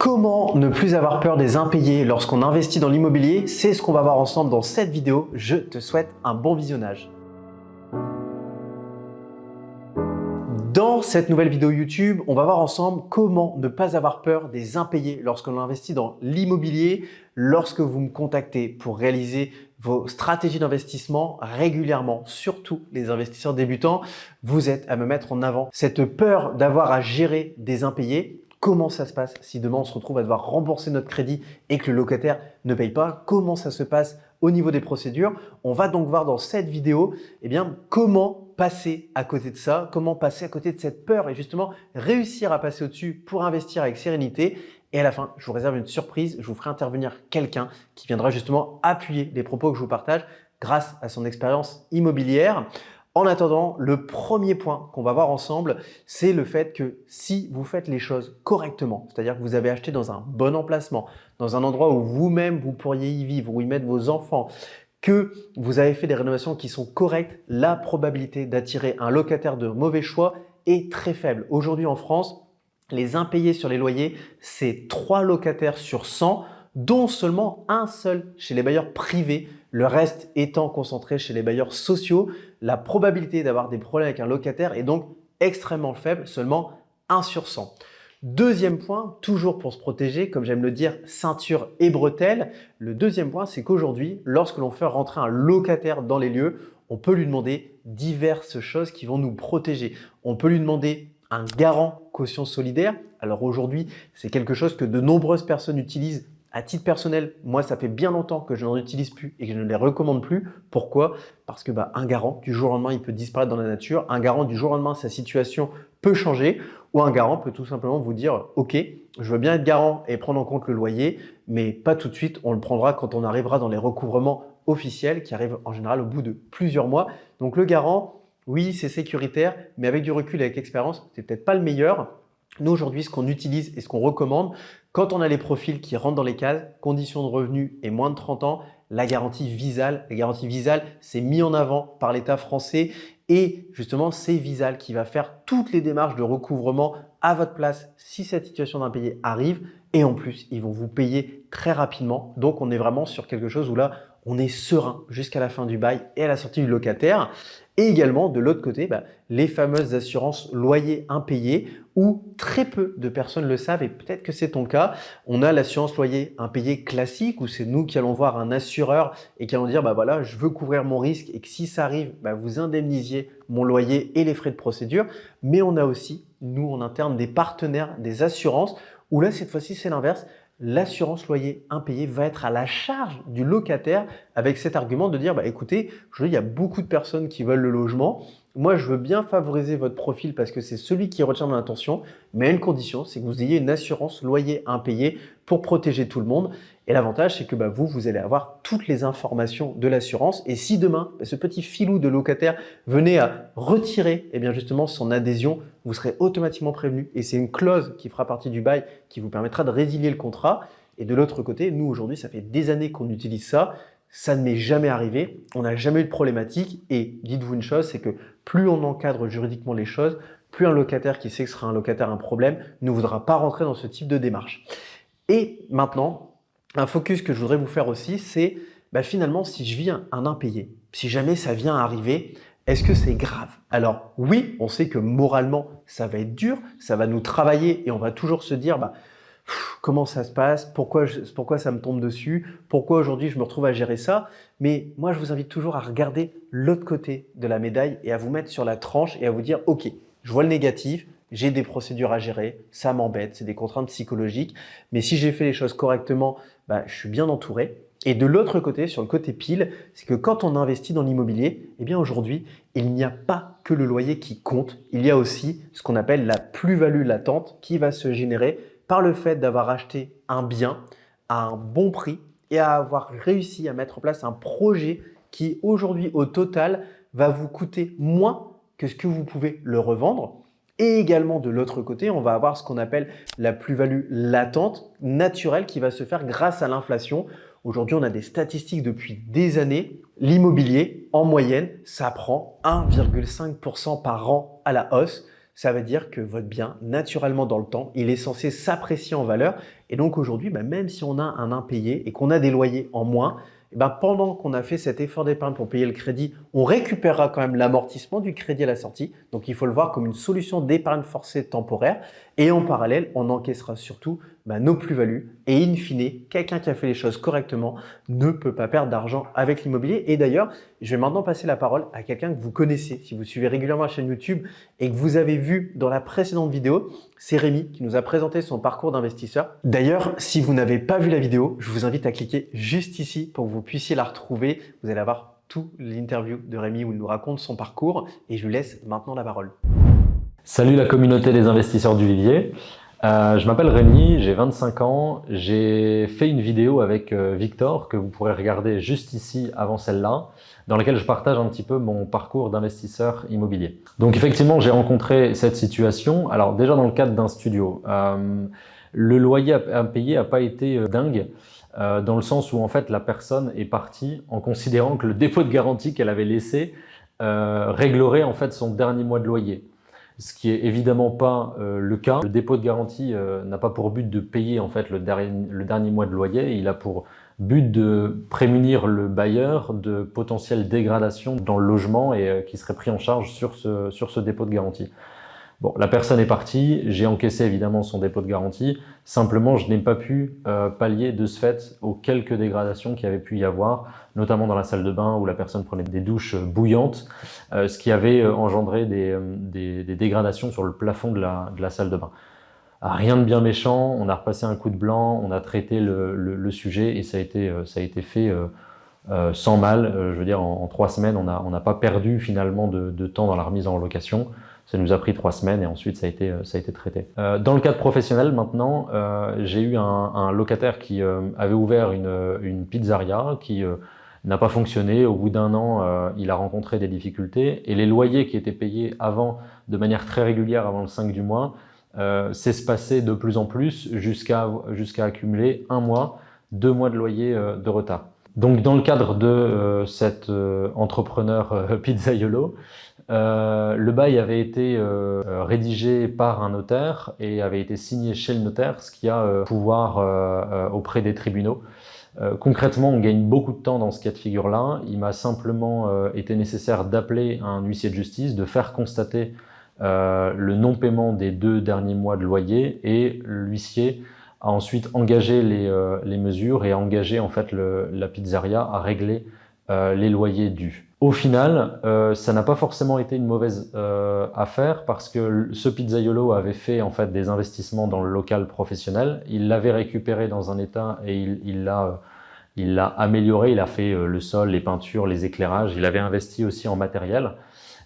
Comment ne plus avoir peur des impayés lorsqu'on investit dans l'immobilier? C'est ce qu'on va voir ensemble dans cette vidéo. Je te souhaite un bon visionnage. Dans cette nouvelle vidéo YouTube, on va voir ensemble comment ne pas avoir peur des impayés lorsqu'on investit dans l'immobilier. Lorsque vous me contactez pour réaliser vos stratégies d'investissement régulièrement, surtout les investisseurs débutants, vous êtes à me mettre en avant cette peur d'avoir à gérer des impayés. Comment ça se passe si demain on se retrouve à devoir rembourser notre crédit et que le locataire ne paye pas? Comment ça se passe au niveau des procédures? On va donc voir dans cette vidéo comment passer à côté de ça, comment passer à côté de cette peur et justement réussir à passer au-dessus pour investir avec sérénité. Et à la fin, je vous réserve une surprise, je vous ferai intervenir quelqu'un qui viendra justement appuyer les propos que je vous partage grâce à son expérience immobilière. En attendant, le premier point qu'on va voir ensemble, c'est le fait que si vous faites les choses correctement, c'est-à-dire que vous avez acheté dans un bon emplacement, dans un endroit où vous-même vous pourriez y vivre, où y mettre vos enfants, que vous avez fait des rénovations qui sont correctes, la probabilité d'attirer un locataire de mauvais choix est très faible. Aujourd'hui en France, les impayés sur les loyers, c'est 3 locataires sur 100, dont seulement un seul chez les bailleurs privés, le reste étant concentré chez les bailleurs sociaux. La probabilité d'avoir des problèmes avec un locataire est donc extrêmement faible, seulement 1 sur 100. Deuxième point, toujours pour se protéger, comme j'aime le dire, ceinture et bretelles. Le deuxième point, c'est qu'aujourd'hui, lorsque l'on fait rentrer un locataire dans les lieux, on peut lui demander diverses choses qui vont nous protéger. On peut lui demander un garant caution solidaire. Alors aujourd'hui, c'est quelque chose que de nombreuses personnes utilisent. À titre personnel, moi, ça fait bien longtemps que je n'en utilise plus et que je ne les recommande plus. Pourquoi? Parce que un garant, du jour au lendemain, il peut disparaître dans la nature. Un garant, du jour au lendemain, sa situation peut changer. Ou un garant peut tout simplement vous dire « Ok, je veux bien être garant et prendre en compte le loyer, mais pas tout de suite. On le prendra quand on arrivera dans les recouvrements officiels qui arrivent en général au bout de plusieurs mois. » Donc le garant, oui, c'est sécuritaire, mais avec du recul et avec l'expérience, c'est peut-être pas le meilleur. Nous, aujourd'hui, ce qu'on utilise et ce qu'on recommande, quand on a les profils qui rentrent dans les cases, conditions de revenus et moins de 30 ans, la garantie Visal. La garantie Visal, c'est mis en avant par l'État français et justement, c'est Visal qui va faire toutes les démarches de recouvrement à votre place si cette situation d'impayé arrive. Et en plus, ils vont vous payer très rapidement. Donc, on est vraiment sur quelque chose où là, on est serein jusqu'à la fin du bail et à la sortie du locataire. Et également, de l'autre côté, les fameuses assurances loyer impayé où très peu de personnes le savent et peut-être que c'est ton cas. On a l'assurance loyer impayé classique où c'est nous qui allons voir un assureur et qui allons dire voilà, je veux couvrir mon risque et que si ça arrive, vous indemnisiez mon loyer et les frais de procédure. Mais on a aussi, nous en interne, des partenaires, des assurances où là, cette fois-ci, c'est l'inverse. L'assurance loyer impayé va être à la charge du locataire avec cet argument de dire écoutez, il y a beaucoup de personnes qui veulent le logement. Moi, je veux bien favoriser votre profil parce que c'est celui qui retient mon attention, mais à une condition, c'est que vous ayez une assurance loyer impayé pour protéger tout le monde. Et l'avantage, c'est que vous allez avoir toutes les informations de l'assurance. Et si demain, ce petit filou de locataire venait à retirer justement son adhésion, vous serez automatiquement prévenu. Et c'est une clause qui fera partie du bail qui vous permettra de résilier le contrat. Et de l'autre côté, nous aujourd'hui, ça fait des années qu'on utilise ça. Ça ne m'est jamais arrivé, on n'a jamais eu de problématique et dites-vous une chose, c'est que plus on encadre juridiquement les choses, plus un locataire qui sait que ce sera un locataire un problème ne voudra pas rentrer dans ce type de démarche. Et maintenant, un focus que je voudrais vous faire aussi, c'est finalement si je vis un impayé, si jamais ça vient arriver, est-ce que c'est grave? Alors oui, on sait que moralement ça va être dur, ça va nous travailler et on va toujours se dire comment ça se passe, pourquoi ça me tombe dessus, pourquoi aujourd'hui je me retrouve à gérer ça. Mais moi, je vous invite toujours à regarder l'autre côté de la médaille et à vous mettre sur la tranche et à vous dire « Ok, je vois le négatif, j'ai des procédures à gérer, ça m'embête, c'est des contraintes psychologiques, mais si j'ai fait les choses correctement, je suis bien entouré. » Et de l'autre côté, sur le côté pile, c'est que quand on investit dans l'immobilier, aujourd'hui, il n'y a pas que le loyer qui compte. Il y a aussi ce qu'on appelle la plus-value latente qui va se générer par le fait d'avoir acheté un bien à un bon prix et à avoir réussi à mettre en place un projet qui aujourd'hui au total va vous coûter moins que ce que vous pouvez le revendre. Et également de l'autre côté, on va avoir ce qu'on appelle la plus-value latente naturelle qui va se faire grâce à l'inflation. Aujourd'hui, on a des statistiques depuis des années. L'immobilier, en moyenne, ça prend 1,5% par an à la hausse. Ça veut dire que votre bien, naturellement dans le temps, il est censé s'apprécier en valeur. Et donc aujourd'hui, même si on a un impayé et qu'on a des loyers en moins, pendant qu'on a fait cet effort d'épargne pour payer le crédit, on récupérera quand même l'amortissement du crédit à la sortie. Donc il faut le voir comme une solution d'épargne forcée temporaire. Et en parallèle, on encaissera surtout nos plus-values. Et in fine, quelqu'un qui a fait les choses correctement ne peut pas perdre d'argent avec l'immobilier. Et d'ailleurs, je vais maintenant passer la parole à quelqu'un que vous connaissez. Si vous suivez régulièrement la chaîne YouTube et que vous avez vu dans la précédente vidéo, c'est Rémi qui nous a présenté son parcours d'investisseur. D'ailleurs, si vous n'avez pas vu la vidéo, je vous invite à cliquer juste ici pour que vous puissiez la retrouver. Vous allez avoir toute l'interview de Rémi où il nous raconte son parcours et je lui laisse maintenant la parole. Salut la communauté des investisseurs du Vivier. Je m'appelle Rémi, j'ai 25 ans. J'ai fait une vidéo avec Victor que vous pourrez regarder juste ici avant celle-là, dans laquelle je partage un petit peu mon parcours d'investisseur immobilier. Donc effectivement, j'ai rencontré cette situation. Alors déjà dans le cadre d'un studio, le loyer à payer n'a pas été dingue. Dans le sens où en fait la personne est partie en considérant que le dépôt de garantie qu'elle avait laissé réglerait en fait son dernier mois de loyer. Ce qui est évidemment pas le cas. Le dépôt de garantie n'a pas pour but de payer en fait le dernier mois de loyer. Il a pour but de prémunir le bailleur de potentielles dégradations dans le logement et qui serait pris en charge sur ce dépôt de garantie. Bon, la personne est partie, j'ai encaissé évidemment son dépôt de garantie, simplement je n'ai pas pu pallier de ce fait aux quelques dégradations qu'il y avait pu y avoir, notamment dans la salle de bain où la personne prenait des douches bouillantes, ce qui avait engendré des dégradations sur le plafond de la salle de bain. Rien de bien méchant, on a repassé un coup de blanc, on a traité le sujet et ça a été fait sans mal. Je veux dire, en 3 semaines, on n'a pas perdu finalement de temps dans la remise en location. Ça nous a pris 3 semaines et ensuite ça a été traité. Dans le cadre professionnel maintenant, j'ai eu un locataire qui avait ouvert une pizzeria qui n'a pas fonctionné. Au bout d'1 an, il a rencontré des difficultés et les loyers qui étaient payés avant de manière très régulière avant le 5 du mois s'espaçaient de plus en plus jusqu'à accumuler 1 mois, 2 mois de loyer de retard. Donc dans le cadre de cet entrepreneur pizzaiolo, le bail avait été rédigé par un notaire et avait été signé chez le notaire, ce qui a pouvoir auprès des tribunaux. Concrètement, on gagne beaucoup de temps dans ce cas de figure-là. Il m'a simplement été nécessaire d'appeler un huissier de justice, de faire constater le non-paiement des 2 derniers mois de loyer et l'huissier a ensuite engagé les mesures et a engagé en fait la pizzeria à régler les loyers dus. Au final, ça n'a pas forcément été une mauvaise affaire parce que ce pizzaiolo avait fait en fait des investissements dans le local professionnel. Il l'avait récupéré dans un état et il l'a amélioré. Il a fait le sol, les peintures, les éclairages. Il avait investi aussi en matériel.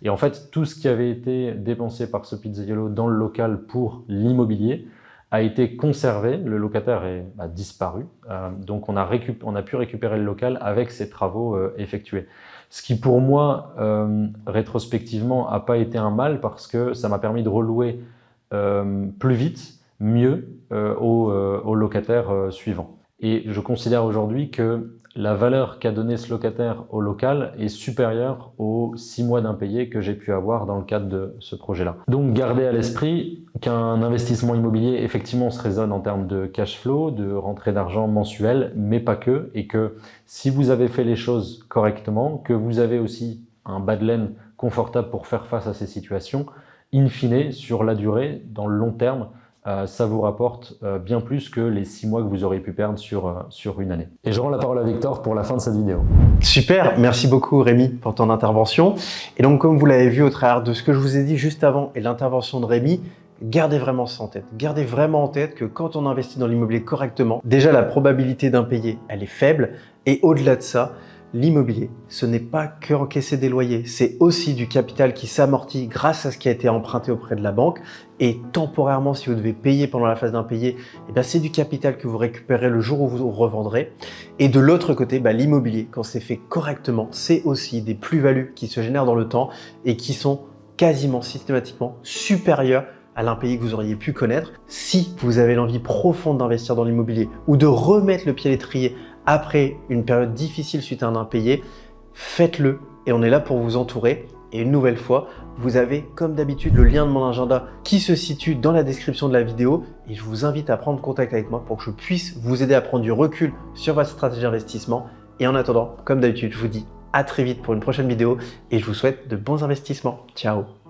Et en fait, tout ce qui avait été dépensé par ce pizzaiolo dans le local pour l'immobilier a été conservé. Le locataire a disparu. Donc on a pu récupérer le local avec ces travaux effectués. Ce qui pour moi, rétrospectivement, n'a pas été un mal parce que ça m'a permis de relouer plus vite, mieux au locataire suivant. Et je considère aujourd'hui que la valeur qu'a donnée ce locataire au local est supérieure aux 6 mois d'impayés que j'ai pu avoir dans le cadre de ce projet-là. Donc gardez à l'esprit qu'un investissement immobilier, effectivement, se raisonne en termes de cash flow, de rentrée d'argent mensuelle, mais pas que, et que si vous avez fait les choses correctement, que vous avez aussi un bas de laine confortable pour faire face à ces situations, in fine, sur la durée, dans le long terme, ça vous rapporte bien plus que les 6 mois que vous auriez pu perdre sur une année. Et je rends la parole à Victor pour la fin de cette vidéo. Super, merci beaucoup Rémi pour ton intervention. Et donc comme vous l'avez vu au travers de ce que je vous ai dit juste avant et l'intervention de Rémi, gardez vraiment ça en tête. Gardez vraiment en tête que quand on investit dans l'immobilier correctement, déjà la probabilité d'impayé, elle est faible. Et au-delà de ça, l'immobilier, ce n'est pas que encaisser des loyers, c'est aussi du capital qui s'amortit grâce à ce qui a été emprunté auprès de la banque. Et temporairement, si vous devez payer pendant la phase d'impayé, c'est du capital que vous récupérez le jour où vous revendrez. Et de l'autre côté, l'immobilier, quand c'est fait correctement, c'est aussi des plus-values qui se génèrent dans le temps et qui sont quasiment systématiquement supérieures à l'impayé que vous auriez pu connaître. Si vous avez l'envie profonde d'investir dans l'immobilier ou de remettre le pied à l'étrier après une période difficile suite à un impayé, faites-le et on est là pour vous entourer. Et une nouvelle fois, vous avez comme d'habitude le lien de mon agenda qui se situe dans la description de la vidéo et je vous invite à prendre contact avec moi pour que je puisse vous aider à prendre du recul sur votre stratégie d'investissement. Et en attendant, comme d'habitude, je vous dis à très vite pour une prochaine vidéo et je vous souhaite de bons investissements. Ciao!